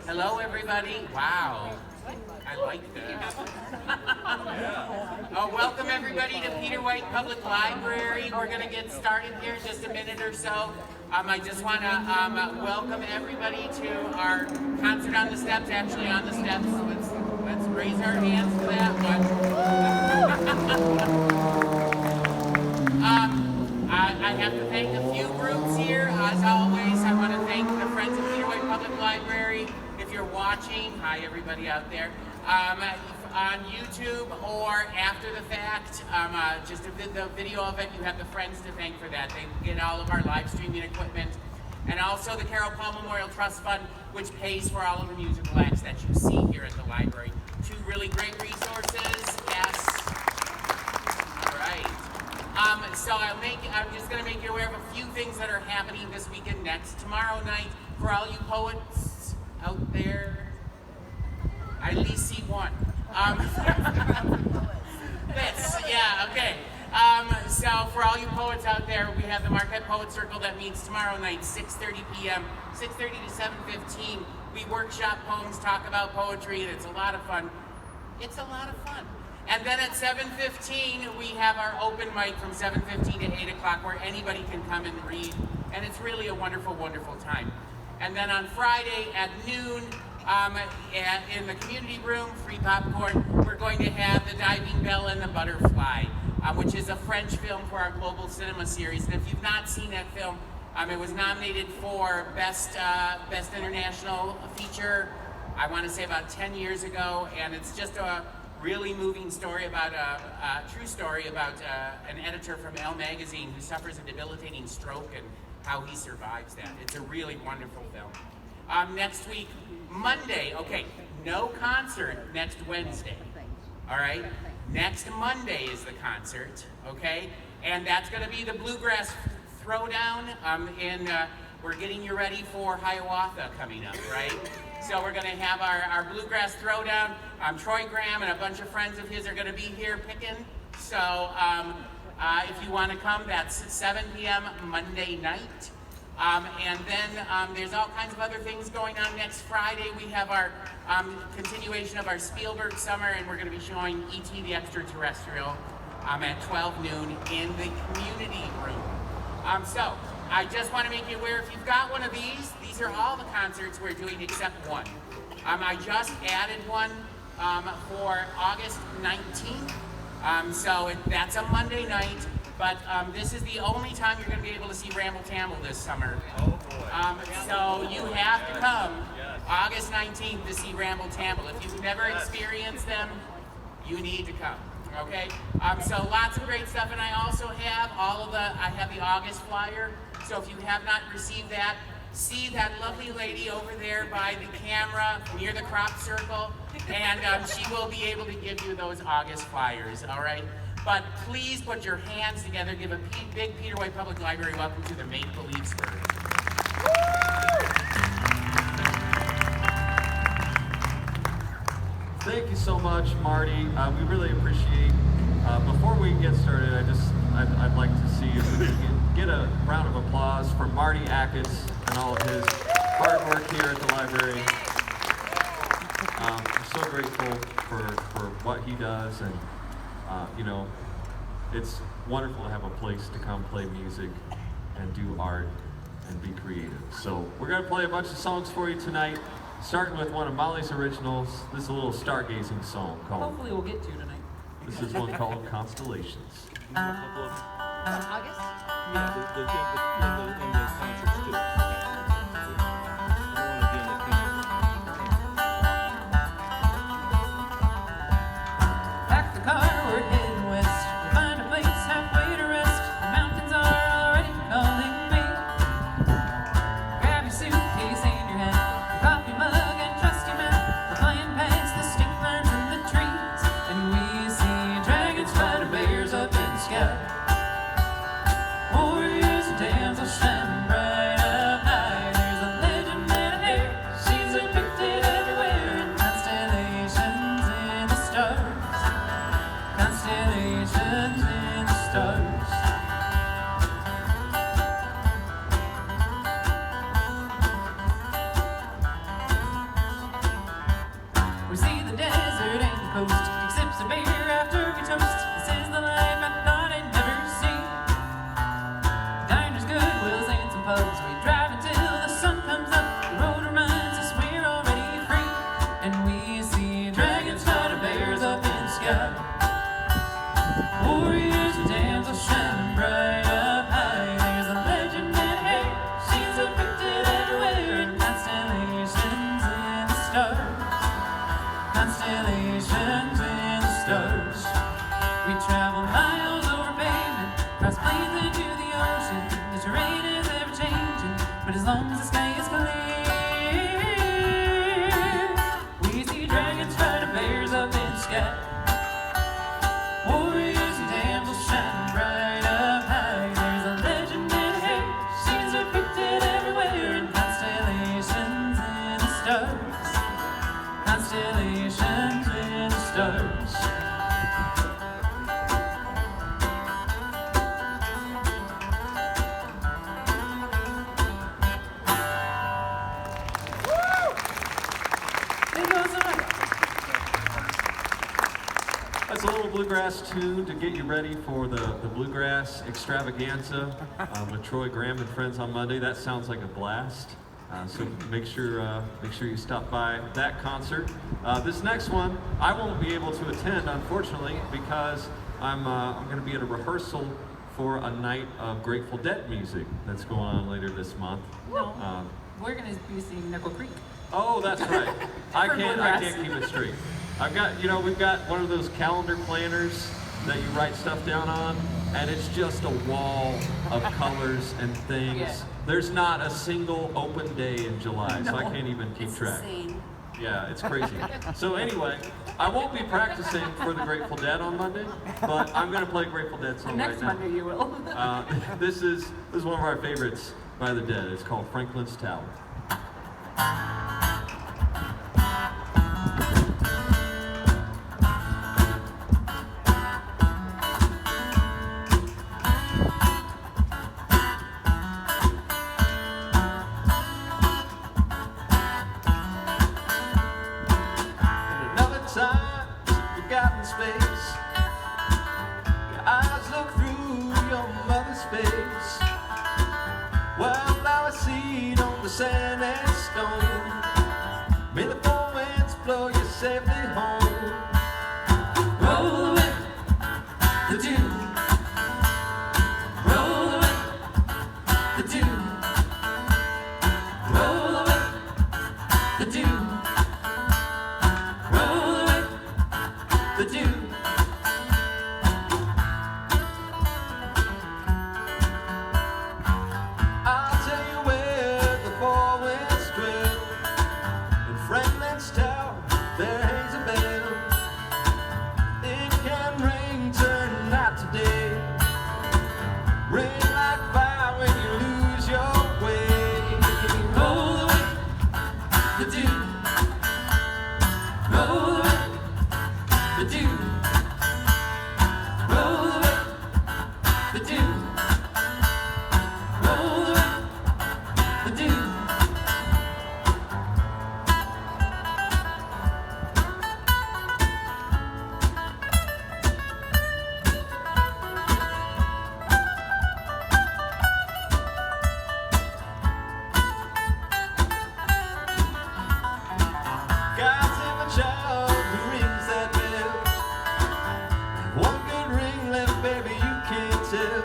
Hello, everybody. Wow. I like that. Welcome, everybody, to Peter White Public Library. We're going to get started here in just a minute or so. I just want to welcome everybody to our concert on the steps, actually on the steps. Let's raise our hands for that one. I have to thank a few groups here. As always, I want to thank the Friends of Peter White Public Library. If you're watching, hi everybody out there, on YouTube or after the fact, just the video of it, you have the Friends to thank for that. They get all of our live streaming equipment. And also the Carol Paul Memorial Trust Fund, which pays for all of the musical acts that you see here at the library. Two really great resources, yes. All right. So I'm just going to make you aware of a few things that are happening this weekend next. Tomorrow night, for all you poets out there, I at least see one. Okay. So for all you poets out there, we have the Marquette Poet Circle that meets tomorrow night, 6:30 p.m., 6:30 to 7:15. We workshop poems, talk about poetry, and it's a lot of fun. It's a lot of fun. And then at 7:15, we have our open mic from 7:15 to 8 o'clock where anybody can come and read. And it's really a wonderful, wonderful time. And then on Friday at noon, in the community room, free popcorn, we're going to have The Diving Bell and the Butterfly, which is a French film for our Global Cinema series. And if you've not seen that film, it was nominated for Best International Feature, I want to say about 10 years ago, and it's just a really moving story about a true story about an editor from Elle magazine who suffers a debilitating stroke and how he survives that. It's a really wonderful film. Next week, Monday, okay, no concert next Wednesday, all right? Next Monday is the concert, okay? And that's going to be the Bluegrass Throwdown, we're getting you ready for Hiawatha coming up, right? So we're going to have our Bluegrass Throwdown. Troy Graham and a bunch of friends of his are going to be here picking. So if you want to come, that's 7 p.m. Monday night. And then there's all kinds of other things going on. Next Friday, we have our continuation of our Spielberg summer, and we're going to be showing E.T. the Extraterrestrial at 12 noon in the community room. So I just want to make you aware, if you've got one of these are all the concerts we're doing except one. I just added one for August 19th. So that's a Monday night. But this is the only time you're going to be able to see Ramble Tamble this summer. Oh boy. So you have to come August 19th to see Ramble Tamble. If you've never experienced them, you need to come. Okay? So lots of great stuff, and I also have I have the August flyer. So if you have not received that, see that lovely lady over there by the camera near the crop circle, and she will be able to give you those August flyers. All right? But please put your hands together. Give a big Peter White Public Library welcome to the Make-Believe Spurs. Thank you so much, Marty. We really appreciate. Before we get started, I'd like to see if we can get a round of applause for Marty Ackes and all of his hard work here at the library. I'm so grateful for what he does, and it's wonderful to have a place to come play music and do art and be creative. So we're going to play a bunch of songs for you tonight, starting with one of Molly's originals. This is a little stargazing song called... Hopefully we'll get to tonight. This is one called Constellations. August? Yeah, the concerts too. Pack the car, we're heading west. We'll find a place halfway to rest. The mountains are already calling me. Grab your suitcase and your hat, your coffee mug and trusty map. We're flying past the stink ferns and the trees, and we see dragons, spider bears up in the sky. Warriors and damsels shining bright out. stars, constellations in the stars. It goes on. That's a little bluegrass tune to get you ready for the bluegrass extravaganza with Troy Graham and friends on Monday. That sounds like a blast. So make sure you stop by that concert. This next one I won't be able to attend, unfortunately, because I'm going to be at a rehearsal for a night of Grateful Dead music that's going on later this month. No, we're going to be seeing Nickel Creek. Oh, that's right. I bluegrass. can't keep it straight. I've got, we've got one of those calendar planners that you write stuff down on, and it's just a wall of colors and things. Yeah. There's not a single open day in July, so I No. can't even keep It's track. insane. Yeah, it's crazy. So anyway, I won't be practicing for the Grateful Dead on Monday, but I'm going to play a Grateful Dead song Next right now. Monday you will. This is one of our favorites by the Dead. It's called Franklin's Tower. Another time you got in space, your eyes look through your mother's face. Well, now I see it on the sand and stone. May the four winds blow you safely home. Roll away the dew. Roll away the dew. Roll away the dew. Roll away the dew. I'll tell you where the four winds dwell. In Franklin's Tower, there hangs a bell. It can ring, turn night to day. Ring like fire when you lose your way. Roll away the dew. Roll away the dew. Roll away the dew. Roll away the dew. God's in the child who rings that bell. One good ring left, baby, you can't tell.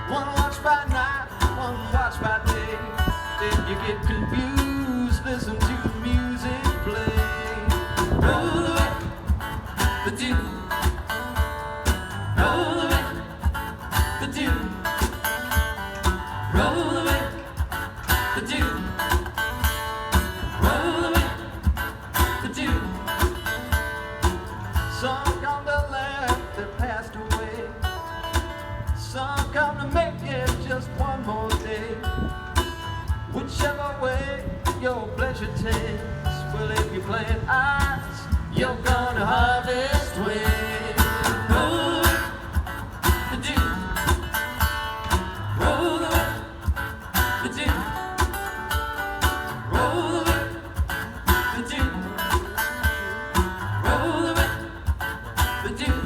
One watch by night, one watch by day. If you get confused, listen to the music play. Roll away the dew. Roll away the dew. Roll away the dew. Roll away the dew. Some come to laugh that passed away. Some come to make it just one more day. Whichever way your pleasure takes. Well, if you plant eyes, you're gonna harvest waves. Roll away the dew. Roll away the dew. Roll away the dew. Roll away the dew.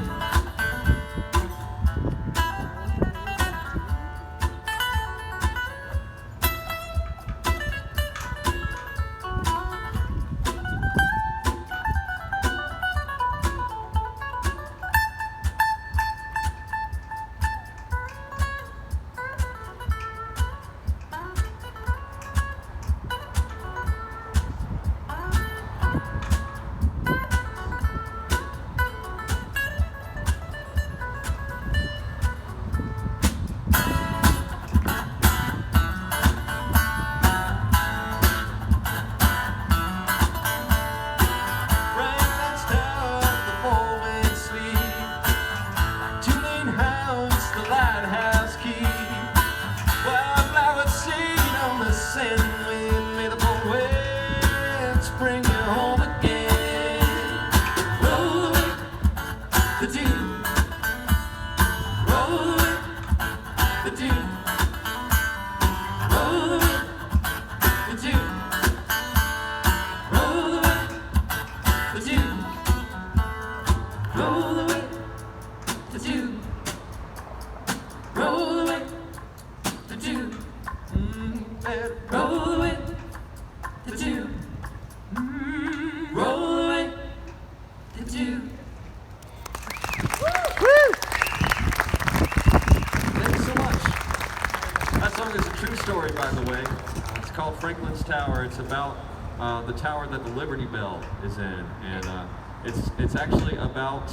bring you home again. Roll away the dew. Roll away the dew. Roll away the dew. Roll away the dew. Roll away the dew. Roll away the dew. Roll away the dew. Roll away the dew. Thanks so much. That song is a true story, by the way. It's called Franklin's Tower. It's about the tower that the Liberty Bell is in, and it's actually about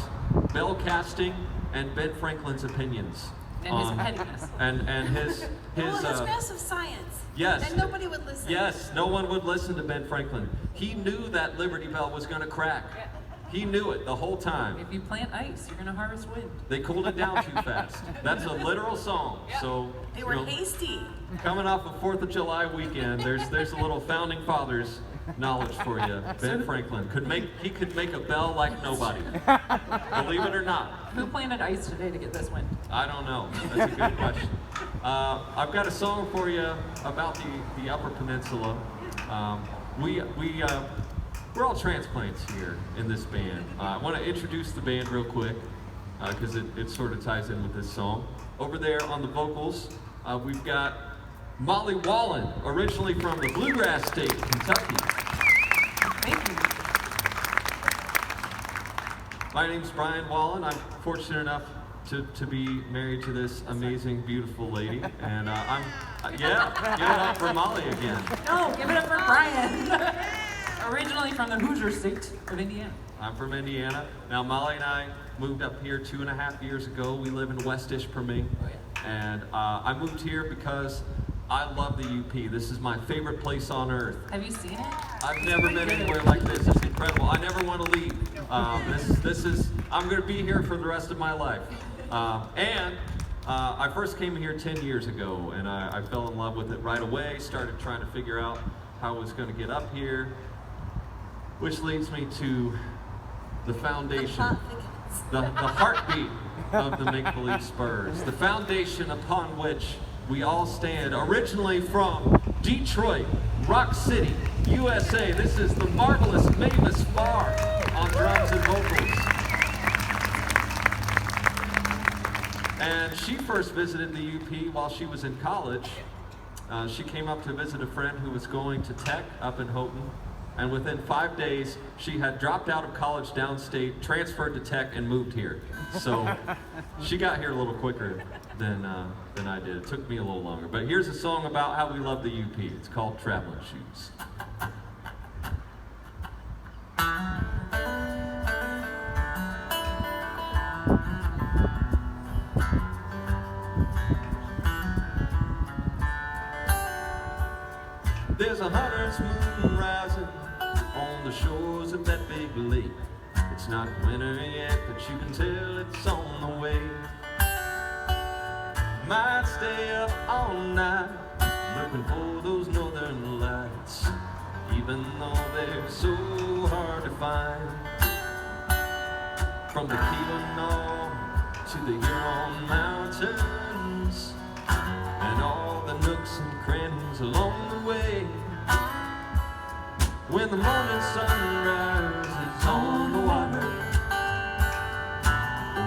bell casting and Ben Franklin's opinions. And his pettiness. And his Well, his massive science. yes. And nobody would listen. Yes, no one would listen to Ben Franklin. He knew that Liberty Bell was going to crack. He knew it the whole time. If you plant ice, you're gonna harvest wind. They cooled it down too fast. That's a literal song. So They were you know, hasty. coming off of 4th of July weekend, there's a little founding fathers knowledge for you. Ben Franklin could make a bell like nobody. Believe it or not. Who planted ice today to get this wind? I don't know. That's a good question. I've got a song for you about the Upper Peninsula. We're all transplants here in this band. I want to introduce the band real quick because it sort of ties in with this song. Over there on the vocals, we've got Molly Wallen, originally from the bluegrass state, Kentucky. Thank you. My name's Brian Wallen. I'm fortunate enough to be married to this amazing, beautiful lady, and give it up for Molly again. No, give it up for Brian. Originally from the Hoosier state of Indiana. I'm from Indiana. Now Molly and I moved up here 2.5 years ago. We live in West Ishpeming, and I moved here because I love the UP. This is my favorite place on earth. Have you seen it? I've never been anywhere like this. It's incredible. I never want to leave. I'm going to be here for the rest of my life. I first came here 10 years ago, and I fell in love with it right away. Started trying to figure out how I was going to get up here, which leads me to the foundation, the heartbeat of the Make-Believe Spurs, the foundation upon which we all stand. Originally from Detroit, Rock City, USA, this is the marvelous Mavis Farr on drums and vocals. And she first visited the UP while she was in college. She came up to visit a friend who was going to Tech up in Houghton. And within 5 days, she had dropped out of college downstate, transferred to Tech, and moved here. So she got here a little quicker than I did. It took me a little longer. But here's a song about how we love the UP. It's called Traveling Shoes. There's a hunter's moon rising on the shores of that big lake. It's not winter yet, but you can tell it's on the way. Might stay up all night looking for those northern lights, even though they're so hard to find. From the Keweenaw to the Huron Mountains, and all the nooks and crannies along the way. When the morning sun rises on the water,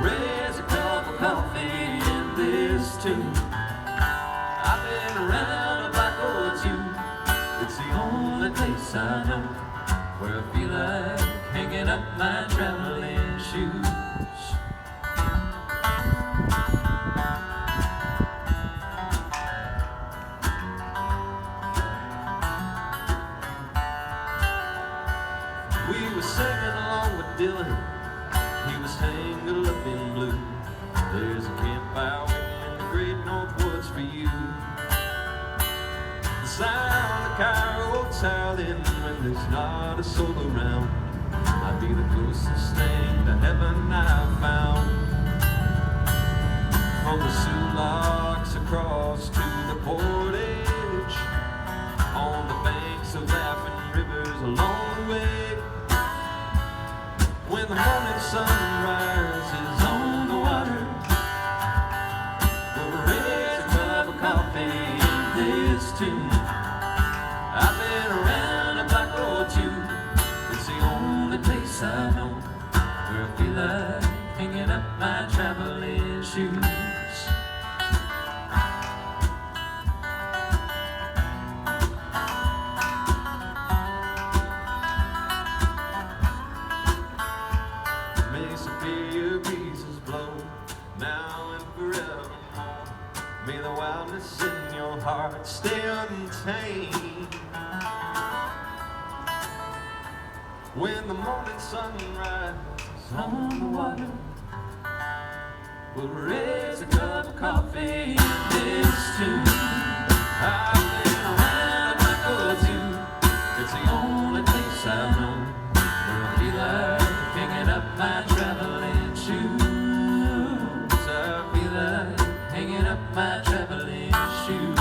raise a cup of coffee in this tune. I've been around a block or two. It's the only place I know where I feel like hanging up my traveling shoes. We were singing along with Dylan. He was tangled up in blue. There's a campfire waiting in the great north woods for you. The sound of coyotes howling when there's not a soul around might be the closest thing to heaven I've found. From the Sulaks across to the portage, on the banks of laughing rivers along the way. sun rises on the water, we'll raise a cup of coffee in this tune. I've been around the block or two, it's the only place I know where I feel like hanging up my traveling shoes. May severe breezes blow now and forevermore. May the wildness in your heart stay untamed. When the morning sun rises on the water, we'll raise a cup of coffee in this tune. I've been around a block or two, it's the only place I know where I feel like hanging up my traveling shoes. I feel like hanging up my traveling shoes.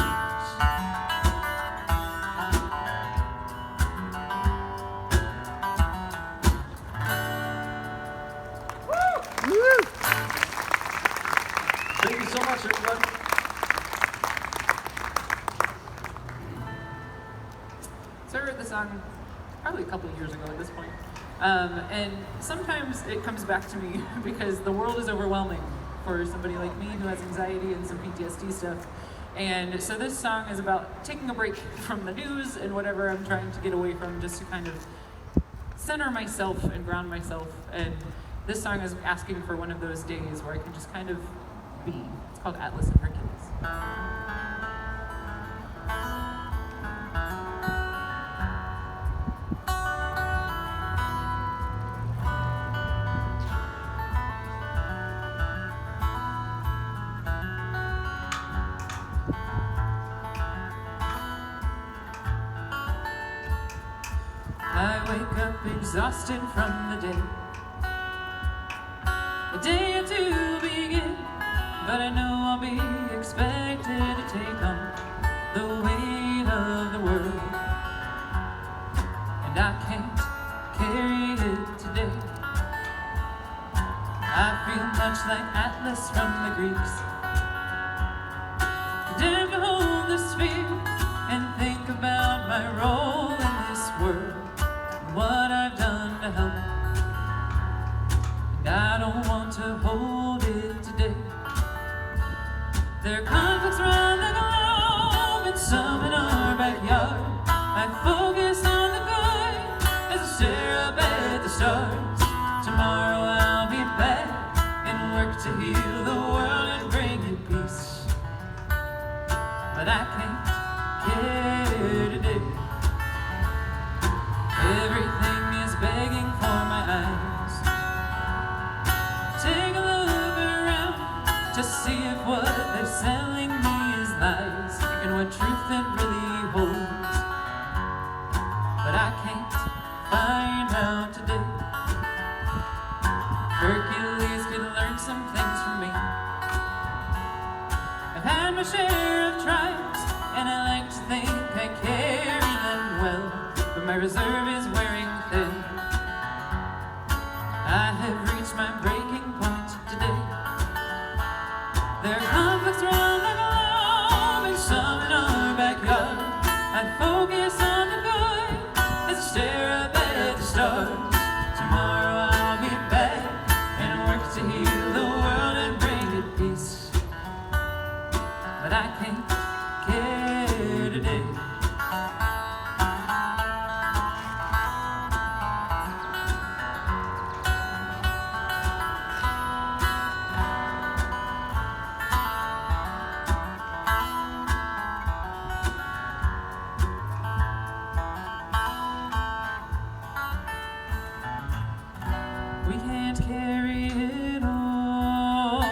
Thank you so much, everybody. So I wrote this song probably a couple of years ago at this point. And sometimes it comes back to me because the world is overwhelming for somebody like me who has anxiety and some PTSD stuff. And so this song is about taking a break from the news and whatever I'm trying to get away from, just to kind of center myself and ground myself. And this song is asking for one of those days where I can just kind of be. It's called Atlas and Hercules. I wake up exhausted from the day. A day or two begin, but I know I'll be expected to take on the weight of the world. And I can't carry it today. I feel much like Atlas from the Greeks. Dare to hold the sphere and think about my role in this world. What I've done to help, and I don't want to hold it today. There are conflicts around the globe and some in our backyard. I focus on the good as I stare up at the stars. Tomorrow I'll be back and work to heal the world and bring it peace. But I can't care today. Everything is begging for my eyes. Take a look around to see if what they're selling me is lies, and what truth it really holds. But I can't find out today. Hercules could learn some things from me. I've had my share of trials, and I like to think I carry them well. But my reserve is wearing thin. I have reached my breaking point today. There are conflicts around the globe and some in our backyard. I focus on the good as I stare up at the stars. Tomorrow I'll be back and work to heal the world and bring it peace. But I can't care today. We can't carry it all.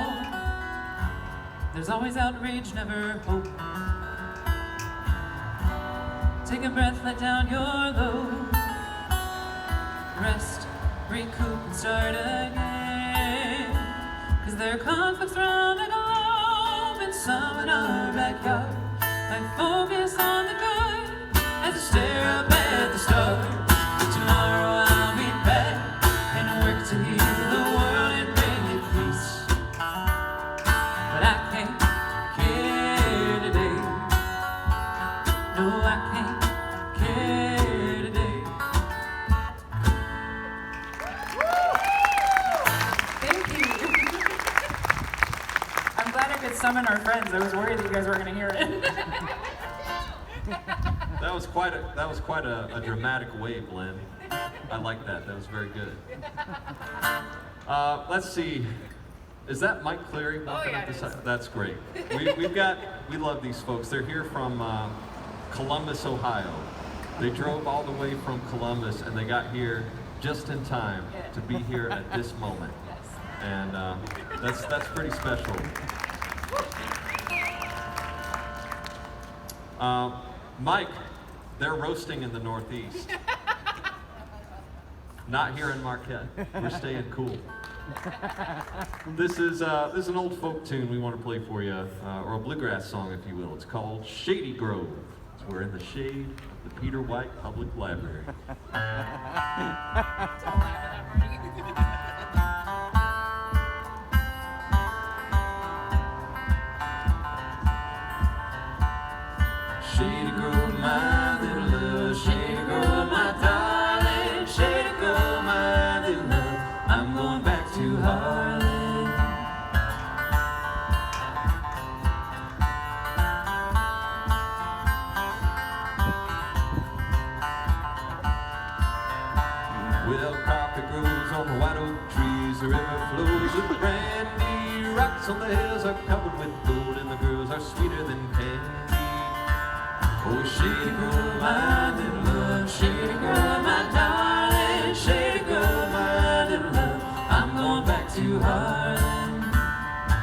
There's always outrage, never hope. Take a breath, let down your load. Rest, recoup, and start again. 'Cause there are conflicts around the globe and some in our backyard. I focus on the good as I stare up at the stars. Tomorrow I'll be back and work to heal the world. summon our friends. I was worried that you guys weren't going to hear it. That was quite a dramatic wave, Lynn. I like that. That was very good. Let's see. Is that Mike Cleary walking up the side? That's great. We love these folks. They're here from Columbus, Ohio. They drove all the way from Columbus and they got here just in time to be here at this moment. And that's pretty special. Mike, they're roasting in the Northeast. Not here in Marquette. We're staying cool. This is an old folk tune we want to play for you, or a bluegrass song, if you will. It's called Shady Grove. We're in the shade of the Peter White Public Library. Shady Grove, my little love, Shady Grove, my darling, Shady Grove, my little love, I'm going back to Harlan. Well, coffee grows on the white oak trees, the river flows with brandy, rocks on the hills are covered with gold, and the girls are sweeter than candy. Oh, Shady Grove, my little love, Shady Grove, my darling, Shady Grove, my little love, I'm going back to Harlan.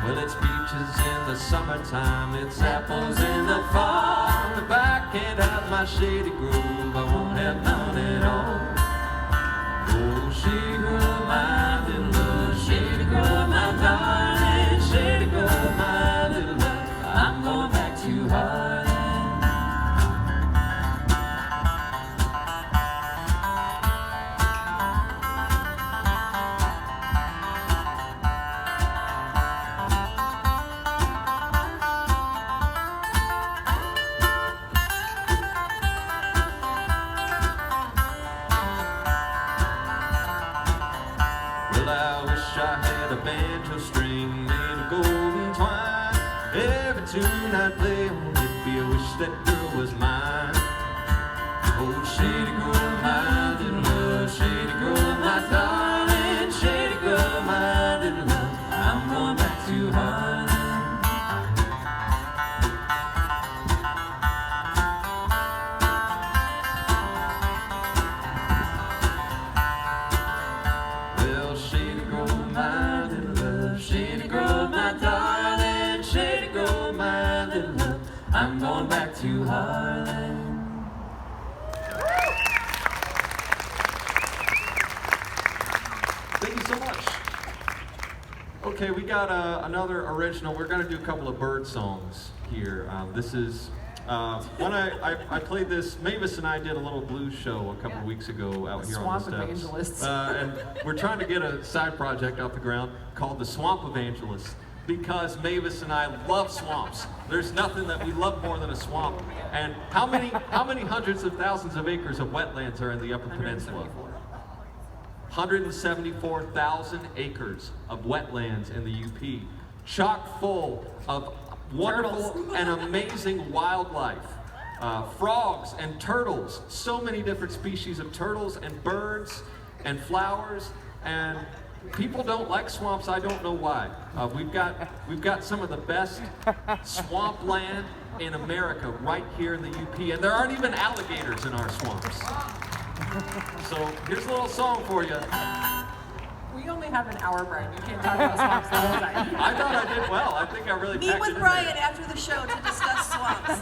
Well, it's beaches in the summertime, it's apples in the fall. If I can't have my Shady Grove, I won't have none at all. Oh, Shady Grove, my little love, Shady Grove, my darling, Shady Grove, my little love, I'm going back to Harlan. Banjo string made of golden twine. Every tune I'd play on it'd be a wish that girl was mine. Oh, Shady Grove, my little love, Shady Grove, my darling, Shady Grove, my little love, I'm going back to Harlan. Well, Shady Grove, my little love, Shady Grove, my darling, Shady Grove, my little love, I'm going back to Harlan. Thank you so much. Okay, we got another original. We're going to do a couple of bird songs here. This is when I played this. Mavis and I did a little blues show a couple of weeks ago out here on the Swamp steps. Evangelists. And we're trying to get a side project off the ground called the Swamp Evangelists, because Mavis and I love swamps. There's nothing that we love more than a swamp. And how many hundreds of thousands of acres of wetlands are in the Upper Peninsula? 174,000 acres of wetlands in the UP, chock full of wonderful and amazing wildlife. Frogs and turtles, so many different species of turtles and birds and flowers, and people don't like swamps. I don't know why. We've got some of the best swampland in America right here in the UP, and there aren't even alligators in our swamps. So here's a little song for you. We only have an hour, Brian. You can't talk about swamps the whole time. I thought I did well. I think I really Meet packed it with in Brian there. after the show to discuss swamps.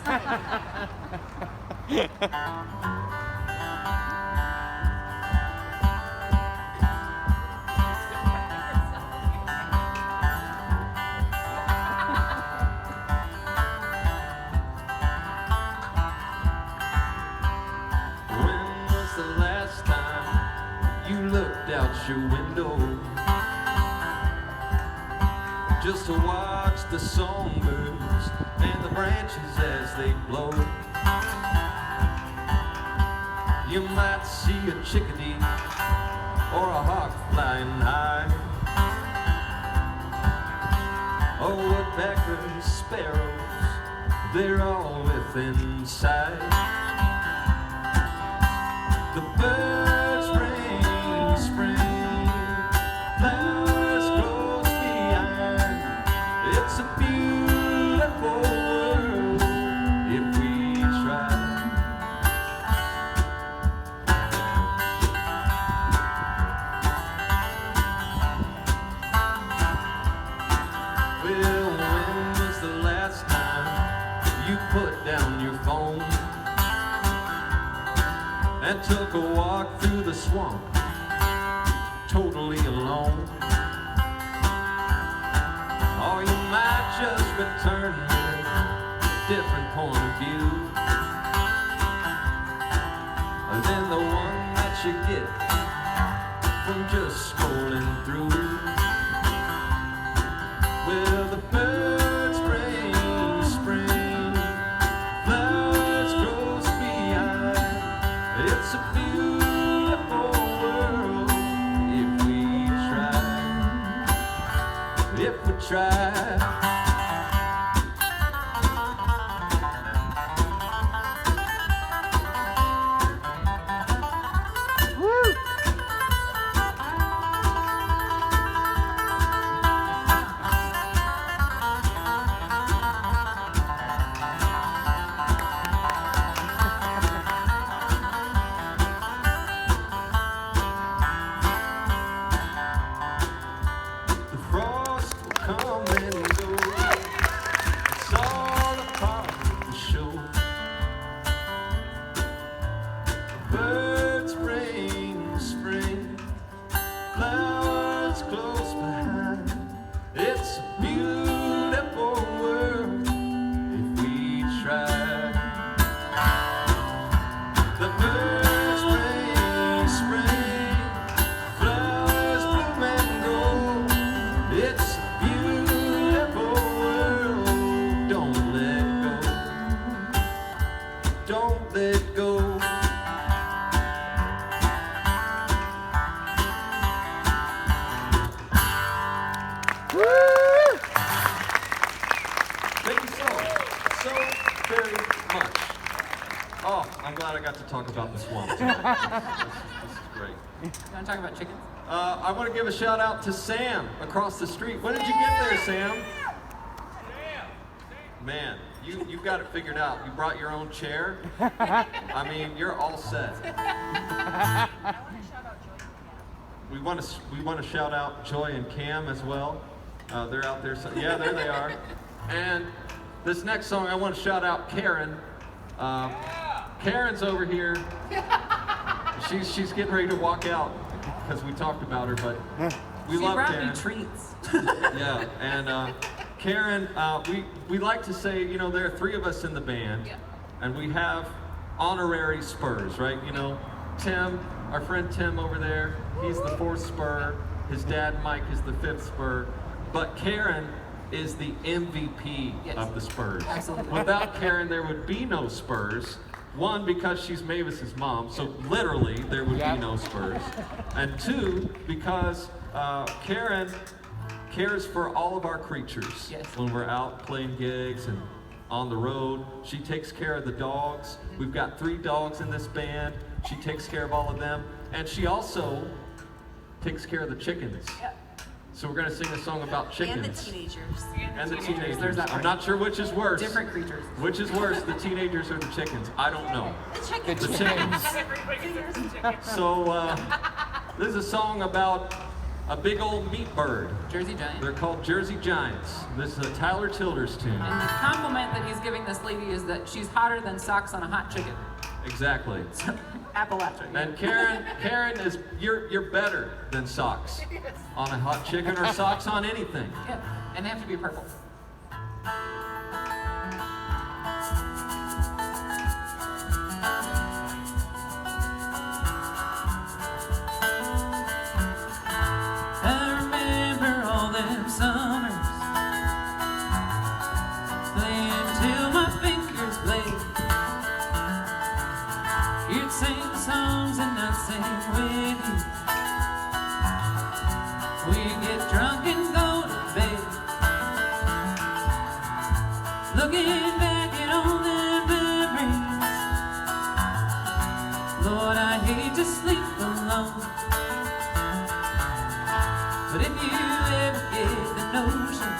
When was the last time you looked out your window just to watch the songbirds and the branches as they blow? You might see a chickadee or a hawk flying high, or a woodpecker woodpeckers, sparrows, they're all within sight. The birds bring spring, flowers close behind. It's a beautiful world if we try. Well, when was the last time you put down your phone and took a walk through the swamp, totally alone? Or you might just return with a different point of view than the one that you get from just scrolling through. Well, the birds bring spring, flowers grow behind. It's a beautiful world if we try. If we try. The frost will come and go. It's all a part of the show. Birds bring spring, flowers close behind. It's a beautiful world if we try. The birds bring spring, flowers bloom and grow. It's a beautiful world. Don't let go. Don't let go. Thank you so very much. Oh, I'm glad I got to talk about the swamp tonight. This is great. You want to talk about chickens? I want to give a shout out to Sam across the street. When did you get there, Sam? Man, you've got it figured out. You brought your own chair. I mean, you're all set. We want to shout out Joy and Cam as well. They're out there. So, yeah, there they are. And this next song, I want to shout out Karen. Karen's over here. She's getting ready to walk out because we talked about her, but we love She Karen. brought me treats. Yeah, and Karen, we like to say, you know, there are three of us in the band, and we have honorary Spurs, right? You know, Tim, our friend Tim over there, he's the fourth Spur. His dad, Mike, is the fifth Spur. But Karen is the MVP of the Spurs. Absolutely. Without Karen, there would be no Spurs. One, because she's Mavis's mom, so literally there would be no Spurs. And two, because Karen cares for all of our creatures. Yes. When we're out playing gigs and on the road, she takes care of the dogs. We've got 3 dogs in this band. She takes care of all of them. And she also takes care of the chickens. Yep. So we're gonna sing a song about chickens. And the teenagers. And the teenagers. There's that I'm part. not sure which is worse. Different creatures. Which is worse, the teenagers or the chickens? I don't know. The chickens. The chickens. So this is a song about a big old meat bird. Jersey Giant. They're called Jersey Giants. This is a Tyler Childers tune. And the compliment that he's giving this lady is that she's hotter than socks on a hot chicken. Exactly. Appalachia. And Karen is you're better than socks on a hot chicken or socks on anything. Yeah, and they have to be purple. I remember all them summers playing till my fingers bled. You'd sing songs and I'd sing with you. We'd get drunk and go to bed. But if you ever get the notion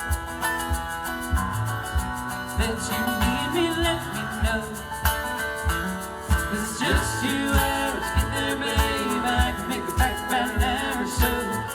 that you need me, let me know. 'Cause it's just 2 hours, get there, babe. I can make it back about an hour or so.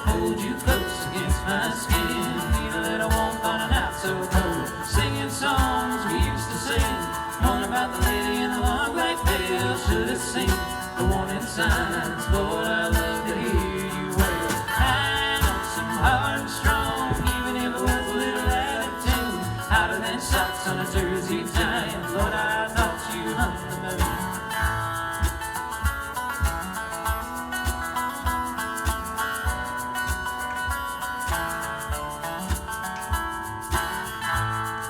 Hold you close against my skin. Need a little warmth on a night so cold. Singing songs we used to sing. One about the lady in the long black veil. Should have seen the warning signs. Lord, I love to hear you wail. I know some hard and strong, even if it was a little out of tune. Hotter than socks on a Jersey giant. Lord, I thought you hung the moon.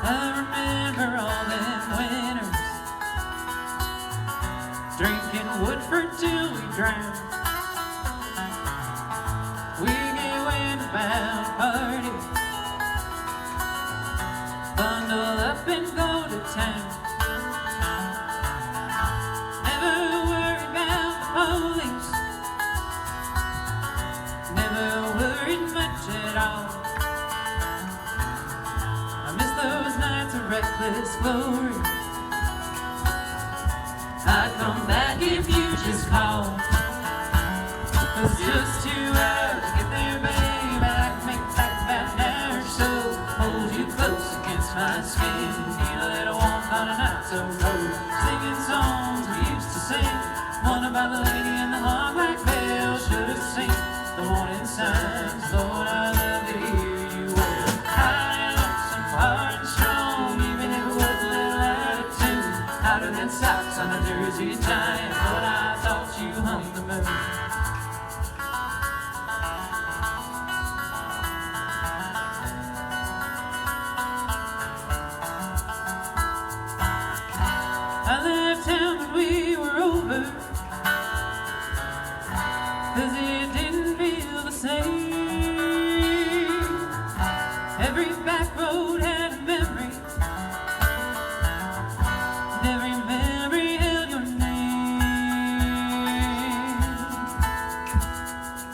I remember all them winters, drinking Woodford till we drowned. We get windbound party, bundle up and go to town. Never worry about the police, never worried much at all. I miss those nights of reckless glory. I'd come back if you just call. It's just 2 hours to get there, babe. I can make it back about an hour or so. Hold you close against my skin. Need a little warmth on a night so cold. Singing songs we used to sing. One about the lady in the long black veil. Should have seen the warning signs. Lord, I love to hear you wail. I know some hard and strong, even if it was a little out of tune. Hotter than socks on a Jersey giant. But I thought you hung the moon. I left town when we were over, 'cause it didn't feel the same. Every back road had a memory, and every memory held your name.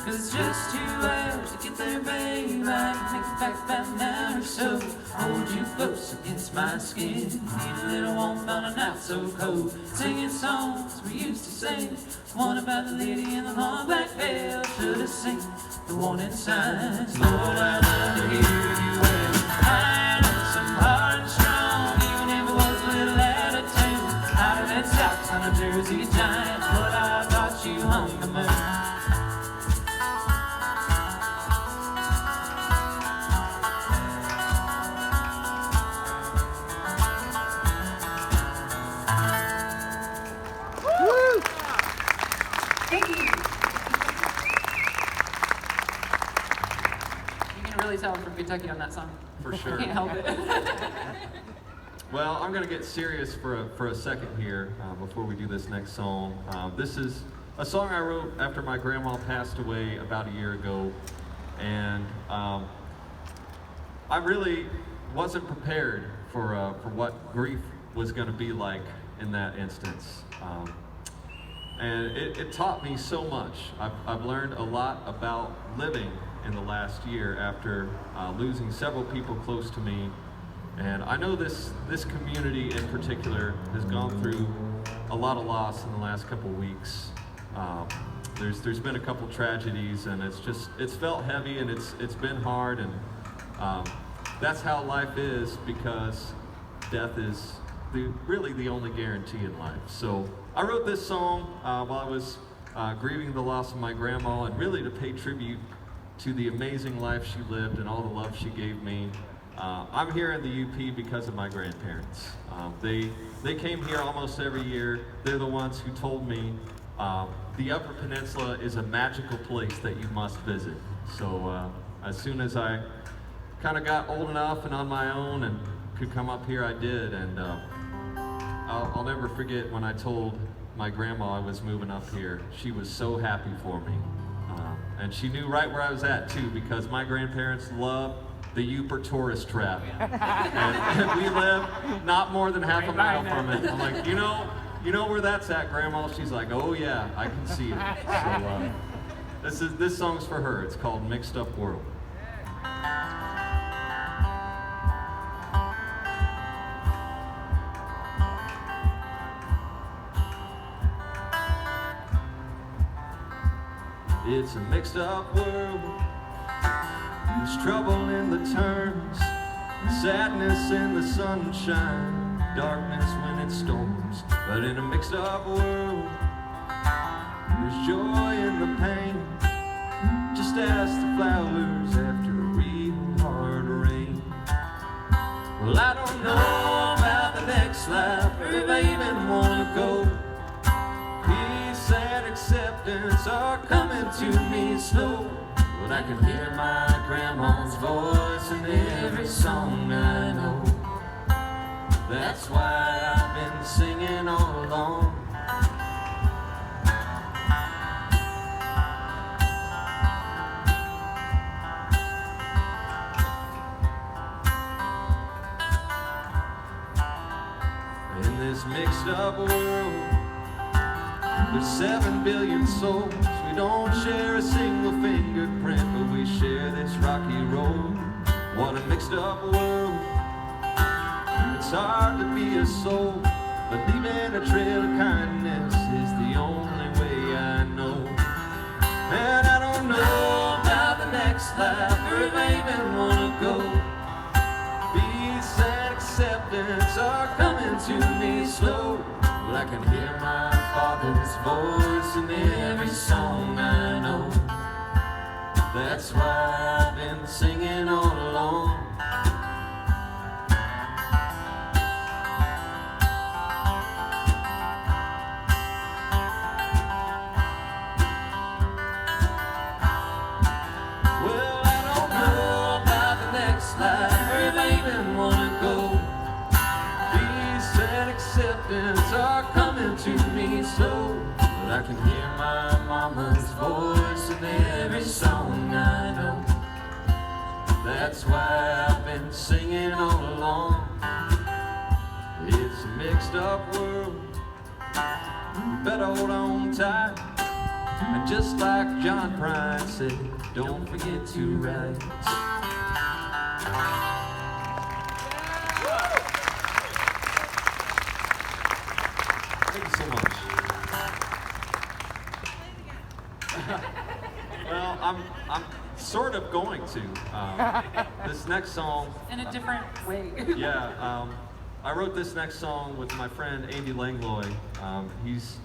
'Cause it's just 2 hours to get there, babe. I can make it back about an hour or so. Hold you close against my skin. Need a little warmth on a night so cold. Singing songs we used to sing. One about the lady in the long black veil. Should have seen the warning signs. Lord, I love to hear you wail. I know some hard and strong, even if it was a little out of tune. Hotter than socks on a Jersey giant. Lord, I thought you hung the moon. Thank you. You can really tell I'm from Kentucky on that song. For sure. Can't help it. Well, I'm going to get serious for a second here before we do this next song. This is a song I wrote after my grandma passed away about a year ago, and I really wasn't prepared for what grief was going to be like in that instance. And it taught me so much. I've learned a lot about living in the last year after losing several people close to me. And I know this community in particular has gone through a lot of loss in the last couple weeks. There's been a couple tragedies, and it's felt heavy, and it's been hard, and that's how life is, because death is really the only guarantee in life. So I wrote this song while I was grieving the loss of my grandma, and really to pay tribute to the amazing life she lived and all the love she gave me. I'm here in the UP because of my grandparents. They came here almost every year. They're the ones who told me the Upper Peninsula is a magical place that you must visit. So as soon as I kind of got old enough and on my own and could come up here, I did. And I'll never forget when I told my grandma I was moving up here. She was so happy for me. And she knew right where I was at too, because my grandparents loved the Uper tourist trap. And we live not more than half a mile from it. I'm like, you know where that's at, Grandma? She's like, oh yeah, I can see it. So this song's for her. It's called Mixed Up World. It's a mixed up world. There's trouble in the turns, sadness in the sunshine, darkness when it storms. But in a mixed up world, there's joy in the pain. Just ask the flowers after a real hard rain. Well, I don't know about the next life, or if I even wanna go. Peace and acceptance are coming to me slow. But I can hear my grandma's voice in every song I know. That's why I've been singing all along. In this mixed up world, there's 7 billion souls. We don't share a single fingerprint, but we share this rocky road. What a mixed up world. It's hard to be a soul, but leaving a trail of kindness is the only way I know. And I don't know about the next life, or if I even wanna go. Peace and acceptance are coming to me slow. Well, I can hear my father's voice in every song I know. That's why I've been singing all along. Well, I don't know about the next life, or if I even wanna go. Peace and acceptance are coming to me slow. But I can hear my mama's voice in every song I know. That's why I've been singing all along. It's a mixed up world. You better hold on tight. And just like John Prine said, don't forget to write. Thank you so much. Well, I'm sort of going to. This next song, In a different way. yeah, I wrote this next song with my friend Andy Langlois. He's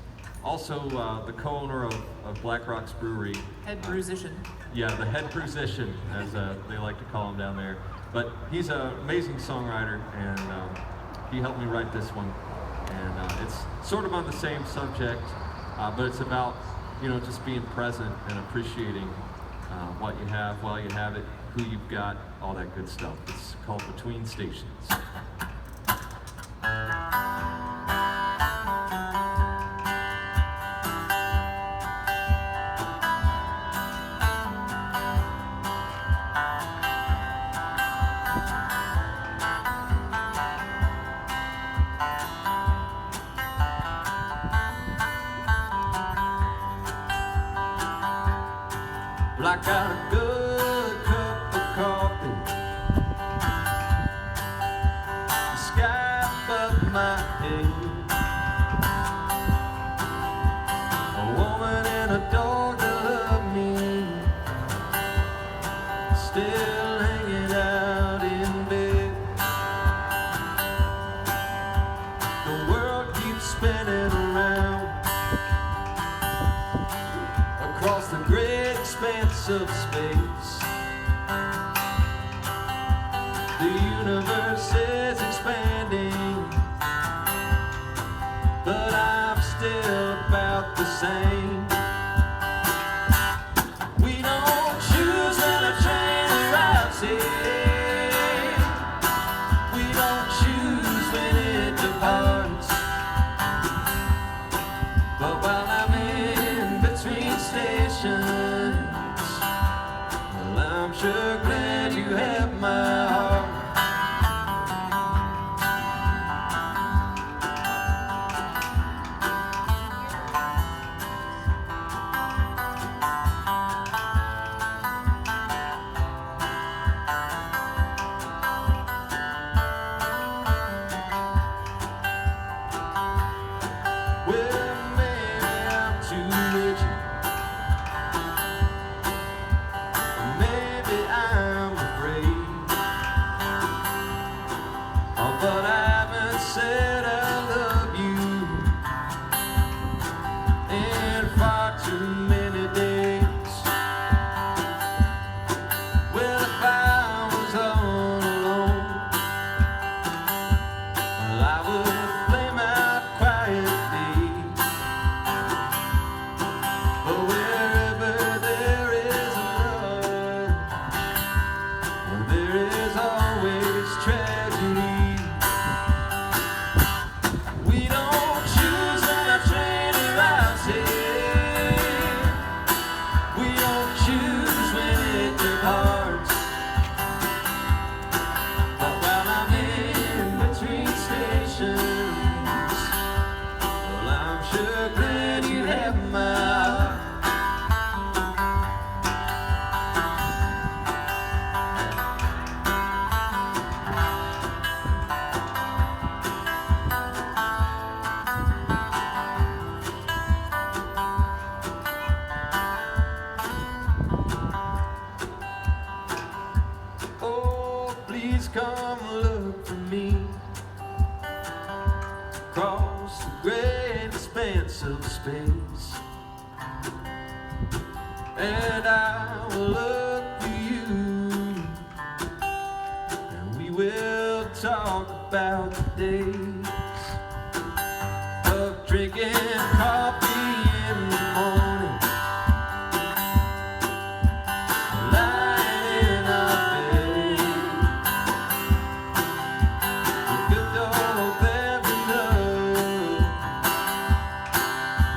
also the co-owner of Black Rock's Brewery. Head musician. Yeah, the head musician, as they like to call him down there. But he's an amazing songwriter, and he helped me write this one. And it's sort of on the same subject, but it's about, you know, just being present and appreciating what you have while you have it, who you've got, all that good stuff. It's called Between Stations. I got a good cup of coffee, the sky above my head, a woman and a dog that love me, still hanging out in bed. The world keeps spinning around across the great expanse of space. The universe is expanding, but I'm still about the same. We don't choose when a train arrives here. We don't choose when it departs. But while I'm in between stations, well, I'm sure glad you have my heart. expanse of space. And I will look for you, and we will talk about the days of drinking coffee in the morning, lying in our bed, the good old fairy love,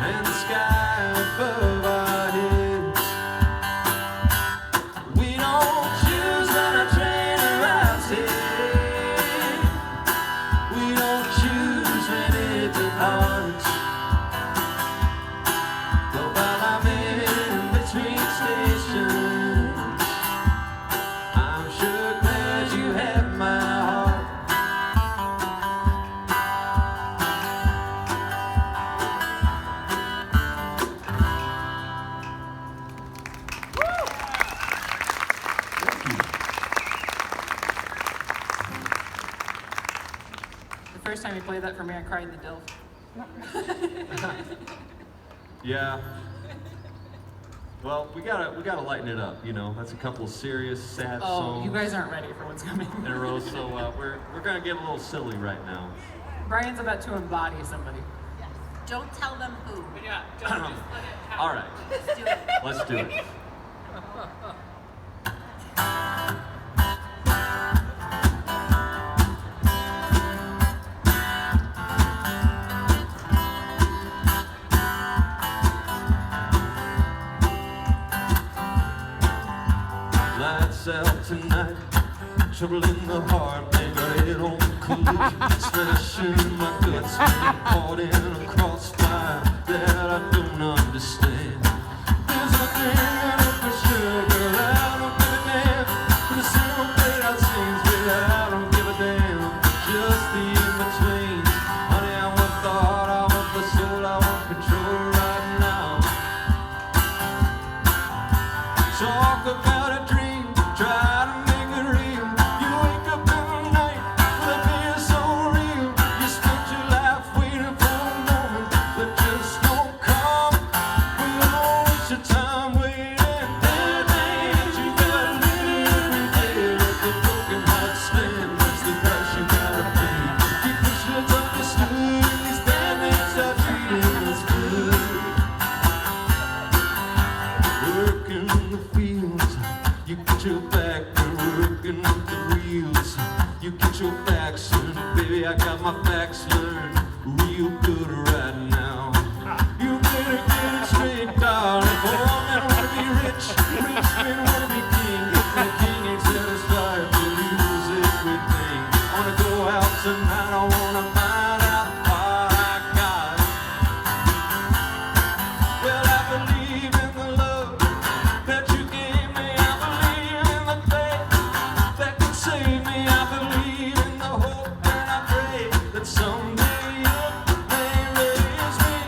and the sky above our heads. We don't choose when a train arrives here. We don't choose when it departs. But while I'm in between stations, I'm sure glad you have my heart. The first time you played that for me, I cried in the Dilf. Yeah. Well, we gotta lighten it up, you know. That's a couple of serious, sad Oh, songs you guys aren't ready for what's coming. in a row, so we're gonna get a little silly right now. Brian's about to embody somebody. Don't tell them who. But yeah, just let it happen. All right, Let's do it. let's do it. Lights out tonight, trouble in the heart, they got it on collision, smashing my guts, caught in a crossfire that I don't understand. There's a thing for sure, girl, I don't give a damn. For the simple played out scenes, baby, I don't give a damn. Just the in-between, honey, I want the heart, I want the soul, I want control right now. Talk about a dream, try to make it real. You wake up in the night with a fear so real. You spent your life waiting for a moment that just don't come. We don't waste your time waiting. There are things you gotta live every day. Let the broken heart stand. That's the price you gotta pay. Keep pushing it up the stood. These bad things are treating us good. Working the fields, you get your back, and working with the wheels. You get your facts, and baby, I got my facts learned real good right now. You better get it straight, darling. Poor men wanna be rich, rich men wanna be king. If the king ain't satisfied, you lose everything. I wanna go out tonight, I wanna find out what I got. Well, I believe in the love that you gave me. I believe in the faith that can save me. I believe in the hope, and I pray that someday you may raise me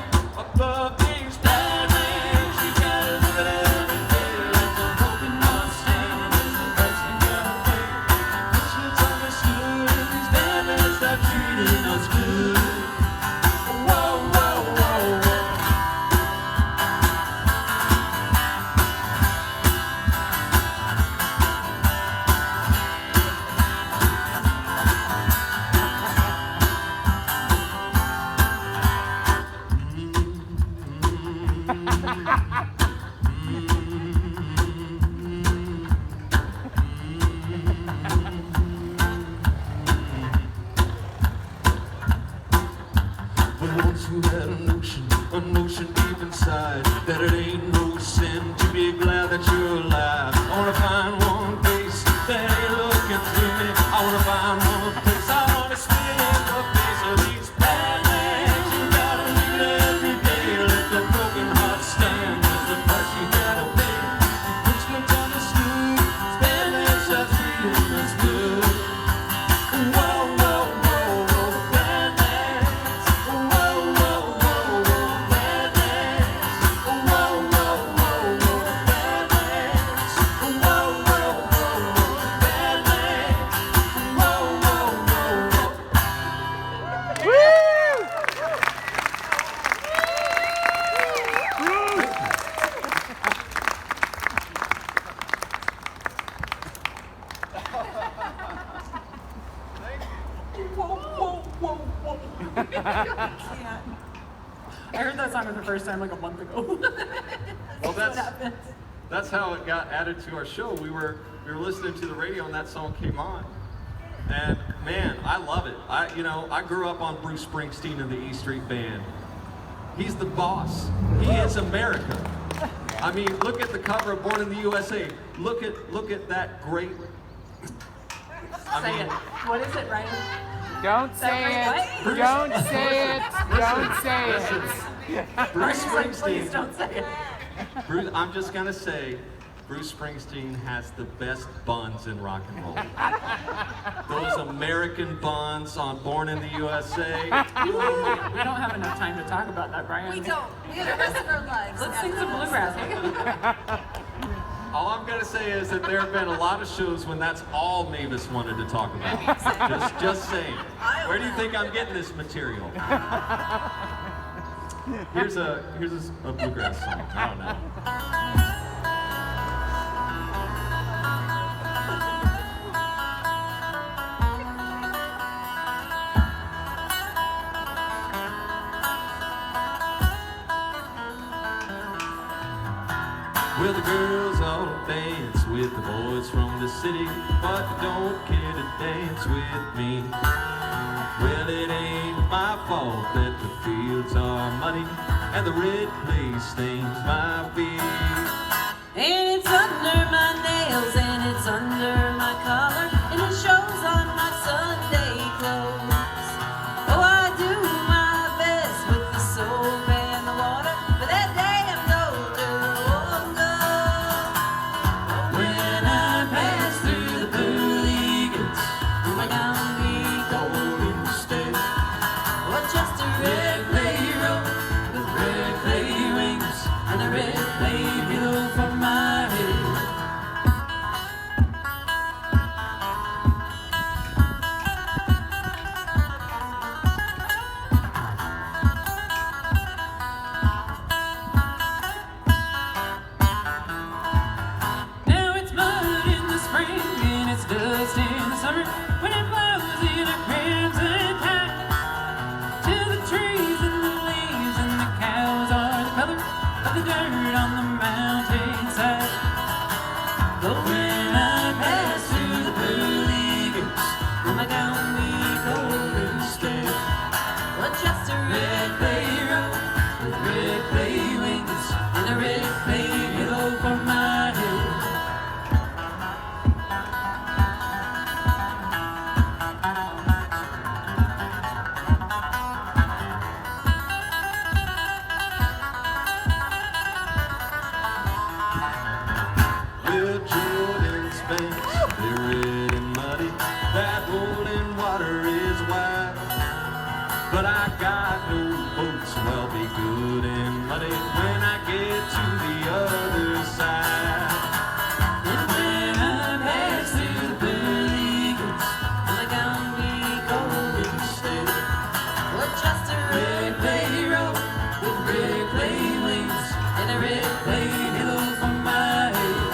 I heard that song for the first time like a month ago. Well, What happened? that's how it got added to our show. We were listening to the radio and that song came on. And man, I love it. I grew up on Bruce Springsteen and the E Street Band. He's the boss. He is America. I mean, look at the cover of Born in the USA. Look at that great. Say it. What is it, Ryan? Don't say it. Don't say it. Don't say it. Bruce Ryan's like, please Springsteen. don't say it. I'm just gonna say, Bruce Springsteen has the best buns in rock and roll. Those American buns on Born in the USA. We don't have enough time to talk about that, Brian. We don't. We have the rest of our lives. Let's sing some bluegrass. All I'm gonna say is that there have been a lot of shows when that's all Mavis wanted to talk about. Just saying. Where do you think I'm getting this material? Here's a bluegrass song. I don't know. Well, the girls all dance with the boys from the city, but they don't care to dance with me. Well, it ain't my fault that the fields are muddy and the red clay stains my feet. And it's under my nails and it's under my collar and it shows on my Sunday clothes. Oh, I do my best with the soap and the water, but that damn odor won't go. When I pass through the pearly gates, my gown be gold instead. Or just a red clay road with red clay wings and a red clay pillow for my head. Now it's mud in the spring and it's dust in the summer when it blows in a crimson tide. To the trees and the leaves and the cows are the color of the dirt on the mountainside. But when I pass through the pearly gates, will my gown be gold instead? Or just a red clay road with red clay wings and a red clay pillow for my head? Well, Jordan's banks, they're red and muddy. That rolling water is wide. But I got no boats, so I'll be good and muddy when I get to the other side. And when I pass through the pearly gates, will my gown be gold instead? Or just a red clay road with red clay wings and a red clay pillow for my head?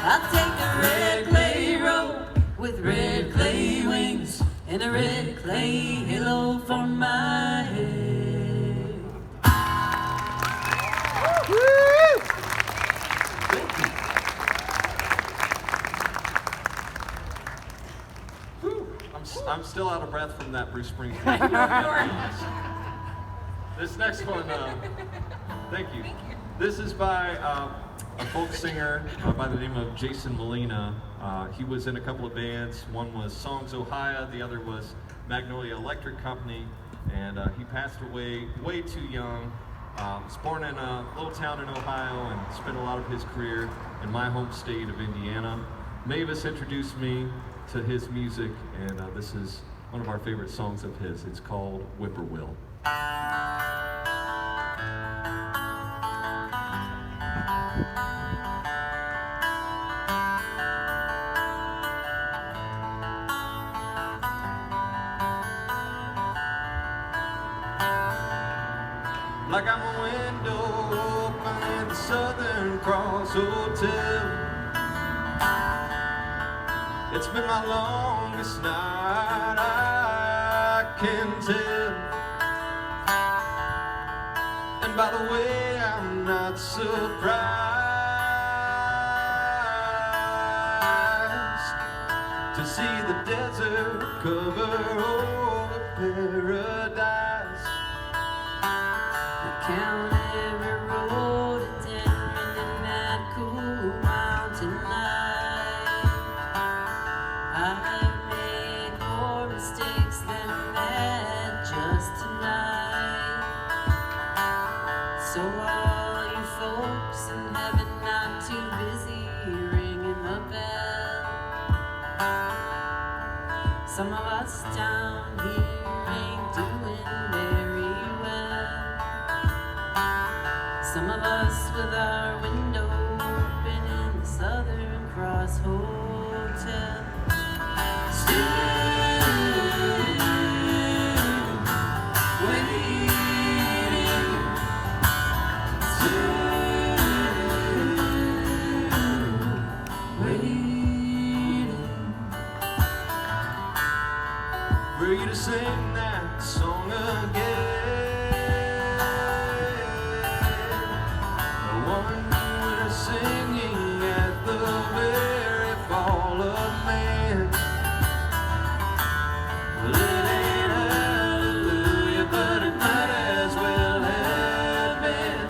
I'll take a red clay road with red clay wings and a red clay pillow for my head. Whew. I'm still out of breath from that Bruce Springsteen. This next one, thank you. This is by a folk singer by the name of Jason Molina. He was in a couple of bands. One was Songs Ohio, the other was Magnolia Electric Company, and he passed away way too young. Was born in a little town in Ohio and spent a lot of his career in my home state of Indiana. Mavis introduced me to his music, and this is one of our favorite songs of his. It's called Whippoorwill. Like I'm a window open in the Southern Cross Hotel. It's been my longest night, I can tell. And by the way, I'm not surprised to see the desert cover over paradise. Count every road attending in that cool mountain light. I've made more mistakes than that just tonight. So all you folks in heaven not too busy ringing the bell. Some of us down here ain't doing very well. Some of us with our window open in the Southern Cross Hotel. Still waiting. Still waiting For you to sing that song again. The one we're singing at the very fall of man. Well, it ain't hallelujah, but it might as well have been.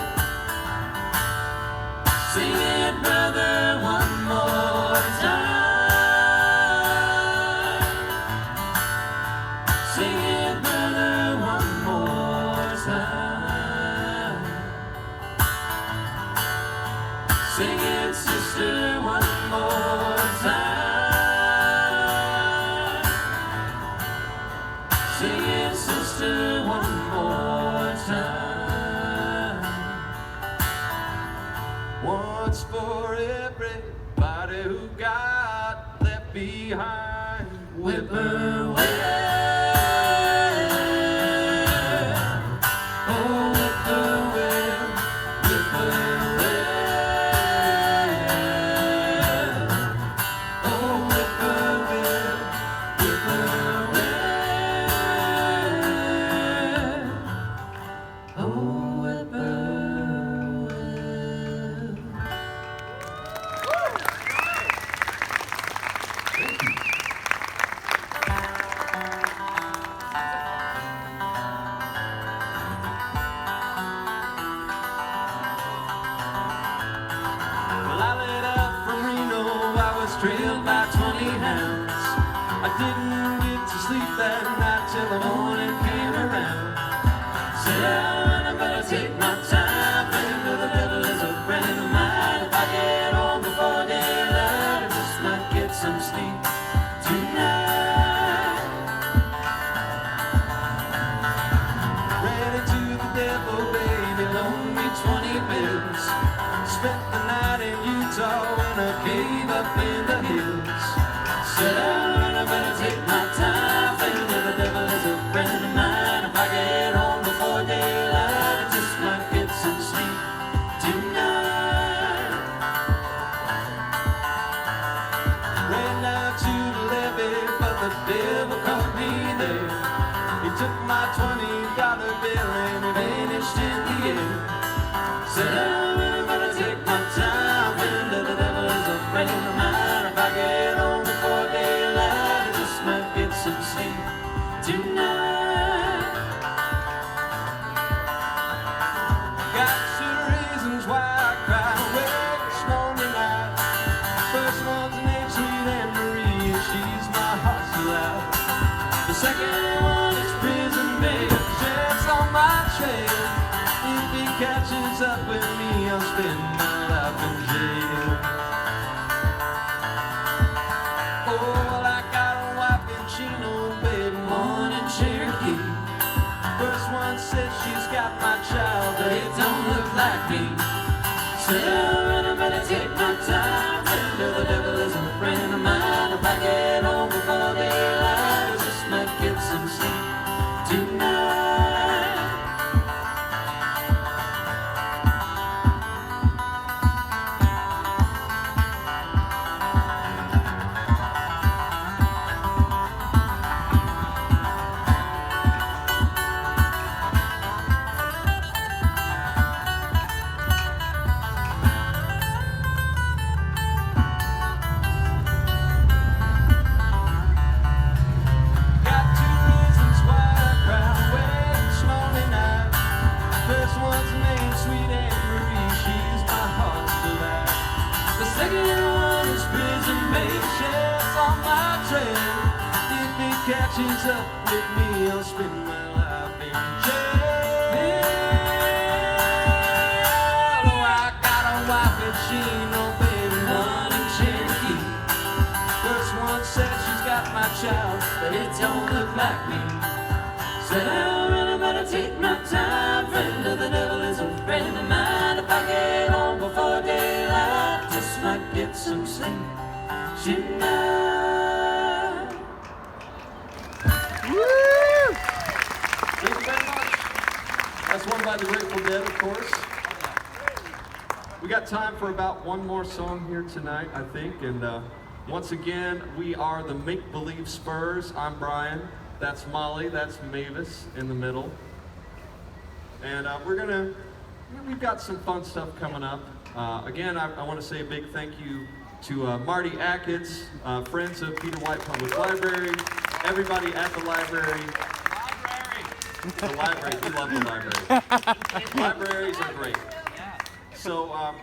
Sing it, brother, one more time. Sing it, brother, one more time. Sing it, sister, one more time. Sing it, sister, one more time. Once for everybody who got left behind. Whippoorwill. Oh, whippoorwill, whippoorwill. Oh, whippoorwill, whippoorwill. Oh, whippoorwill. Well, I laid up from Reno, I was trailed by 20 hounds. I didn't get to sleep that night till the morning came around. Said I better take my time, and the devil is a friend of mine. If I get home before daylight, I just might get some sleep tonight. Ran into the devil, baby, loaned me 20 bills. Spent the night in Utah in a cave up in the hills. Said I better take my time, and the devil is a friend of mine. If I get home before daylight, I just might get some sleep tonight. Ran down to the levee, but the devil caught me there. He took my $20 bill and he vanished in the air. Said I better take my time, and the devil is a friend of mine. If I get home before daylight, I just might get some sleep tonight. Got some reasons why I cry each morning night. First one's Nancy and Marie, she's my heart's delight. The second one is prison babe, chance on my trail. If he catches up with me, catches up with me, I'll spend my life in jail. Oh, I got a wife and she ain't no baby, one in Cherokee. First one said she's got my child, but it don't look like me. Said I really better take my time. Friend of the devil is a friend of mine. If I get home before daylight, just might get some sleep tonight. Woo! Thank you very much. That's one by the Grateful Dead, of course. We got time for about one more song here tonight, I think. And once again, we are the Make-Believe Spurs. I'm Brian. That's Molly. That's Mavis in the middle. And we've got some fun stuff coming up. Again, I want to say a big thank you to Marty Achatz, friends of Peter White Public Library, everybody at the library. The library, we love the library. Libraries are great. So,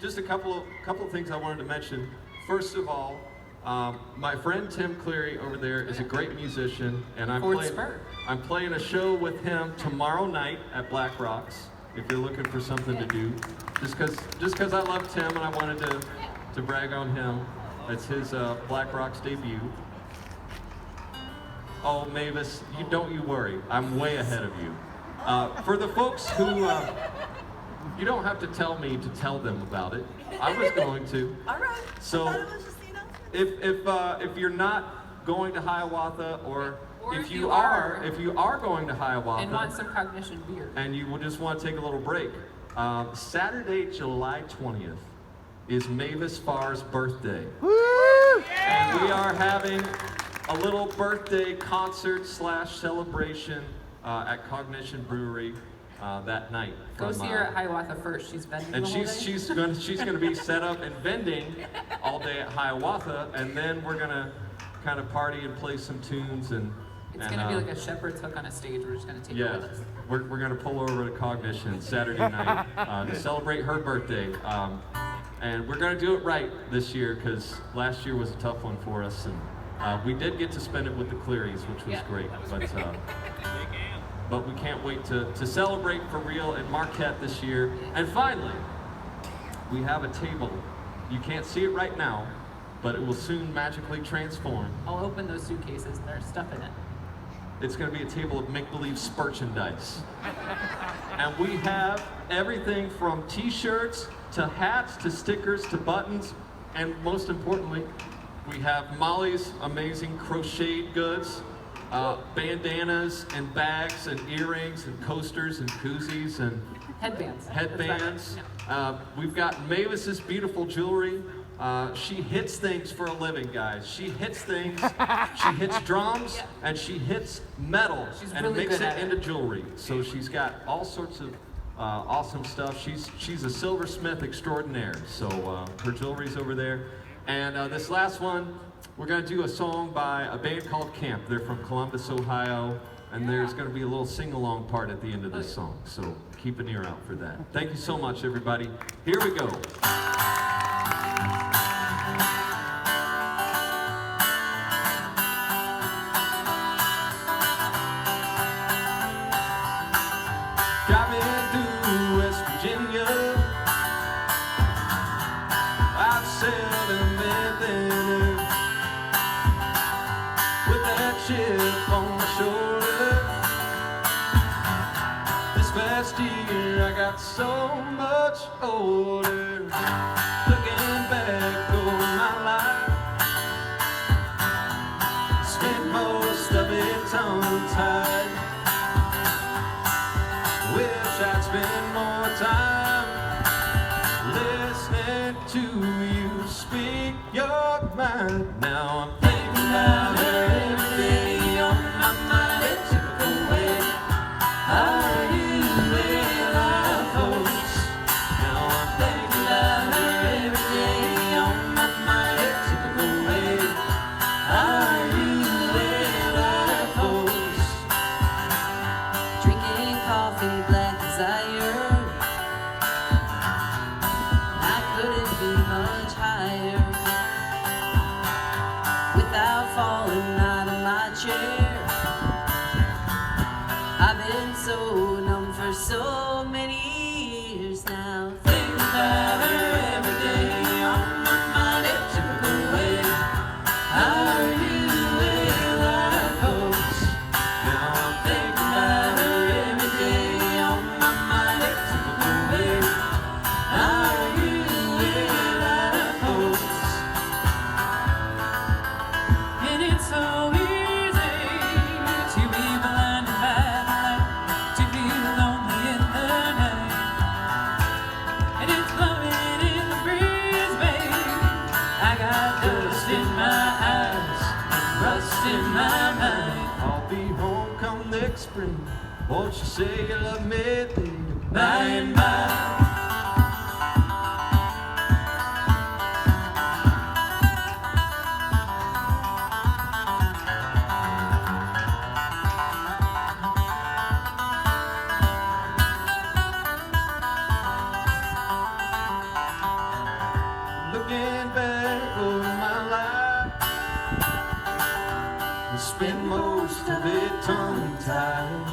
just a couple of things I wanted to mention. First of all, my friend Tim Cleary over there is a great musician, and I'm playing a show with him tomorrow night at Black Rocks. If you're looking for something to do, just because I love Tim and I wanted to brag on him. It's his Black Rocks debut. Oh, Mavis, don't you worry. I'm way ahead of you. For the folks who, you don't have to tell me to tell them about it. I was going to. All right. So, I thought it was just, you know. if you're not going to Hiawatha, or if you are going to Hiawatha And want some cognition beer. and you just want to take a little break, Saturday, July 20th is Mavis Farr's birthday. Woo! And we are having a little birthday concert / celebration at Cognition Brewery that night. Go see her at Hiawatha first. She's vending And the whole day. she's gonna be set up and vending all day at Hiawatha, and then we're gonna kind of party and play some tunes and. It's gonna be like a shepherd's hook on a stage. We're just gonna take it Yeah, with us. we're gonna pull over to Cognition Saturday night to celebrate her birthday, and we're gonna do it right this year because last year was a tough one for us, and we did get to spend it with the Clearys, which was great. But we can't wait to celebrate for real in Marquette this year. And finally, we have a table. You can't see it right now, but it will soon magically transform. I'll open those suitcases. There's stuff in it. It's going to be a table of Make-Believe Spurchandise. And we have everything from t-shirts to hats to stickers to buttons. And most importantly, we have Molly's amazing crocheted goods, bandanas and bags and earrings and coasters and koozies and Headbands. We've got Mavis's beautiful jewelry. She hits things for a living, guys. She hits things. She hits drums and she hits metal and really makes good at it into jewelry. So she's got all sorts of awesome stuff. She's a silversmith extraordinaire. So her jewelry's over there. And this last one, we're gonna do a song by a band called Camp. They're from Columbus, Ohio, and there's gonna be a little sing-along part at the end of this song. So keep an ear out for that. Thank you so much, everybody. Here we go. Driving through West Virginia, I've sailed and been there with that chip on my shoulder. This past year I got so much older. Looking back over my life, spent most of it tongue-tied. Wish I'd spend more time listening to you speak your mind. Now I'm thinking about her every day on my mind in a typical way. Are you with our folks? Now I'm thinking about her every day on my mind in a typical way. Are you with our folks? Drinking coffee, black desire. I couldn't be much higher. With got dust in my eyes and rust in my mind. I'll be home come next spring. Won't you say you love me By and by. Looking back over my life, I spent most of it tongue-tied,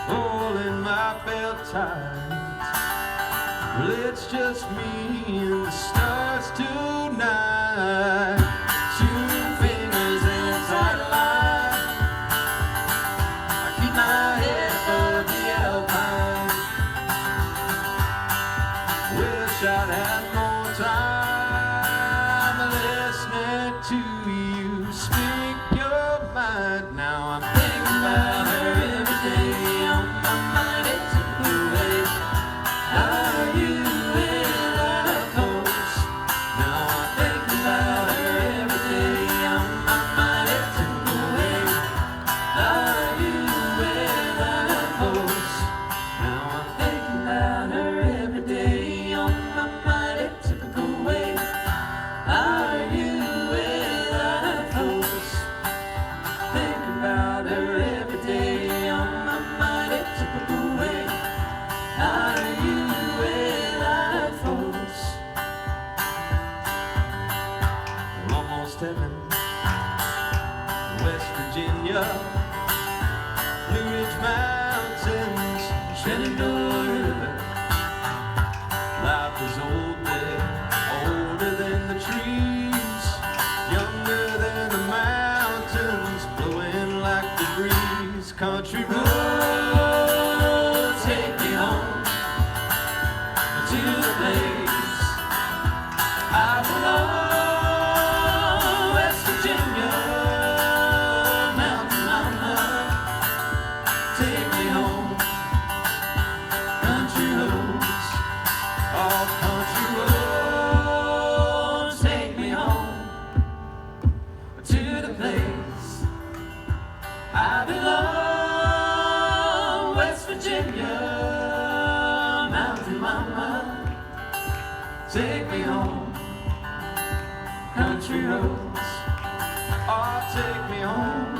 holding my belt tight. Well, it's just me and the stars tonight. Two fingers inside a line. I keep my head above the alpine. Wish I'd had more time listening to you speak your mind. Now I'm thinking about her every day on my mind. It took away. Are you without hopes? Now I'm thinking about her every day on my mind. It took away. Are you without hopes? Now I'm thinking about her every day on my mind. It took away. Are you without hopes? Thinking about her every day on my mind. It took away. Are you without hopes? We're almost heaven, West Virginia, Blue Ridge Mountains, Shenandoah River. Life is old there, older than the trees, younger than the mountains, blowing like the breeze. Country roads take me home to the place I belong. West Virginia, mountain mama, take me home. Country roads, all country roads, take me home to the place I belong. West Virginia, mountain mama, take me home. Country roads, oh, take me home.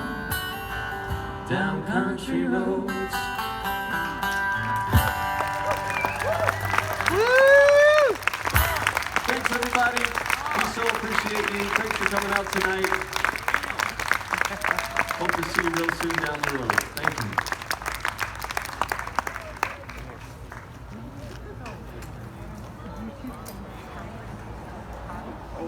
Down country roads. Thanks, everybody. We so appreciate you. Thanks for coming out tonight. Hope to see you real soon down the road. Thank you.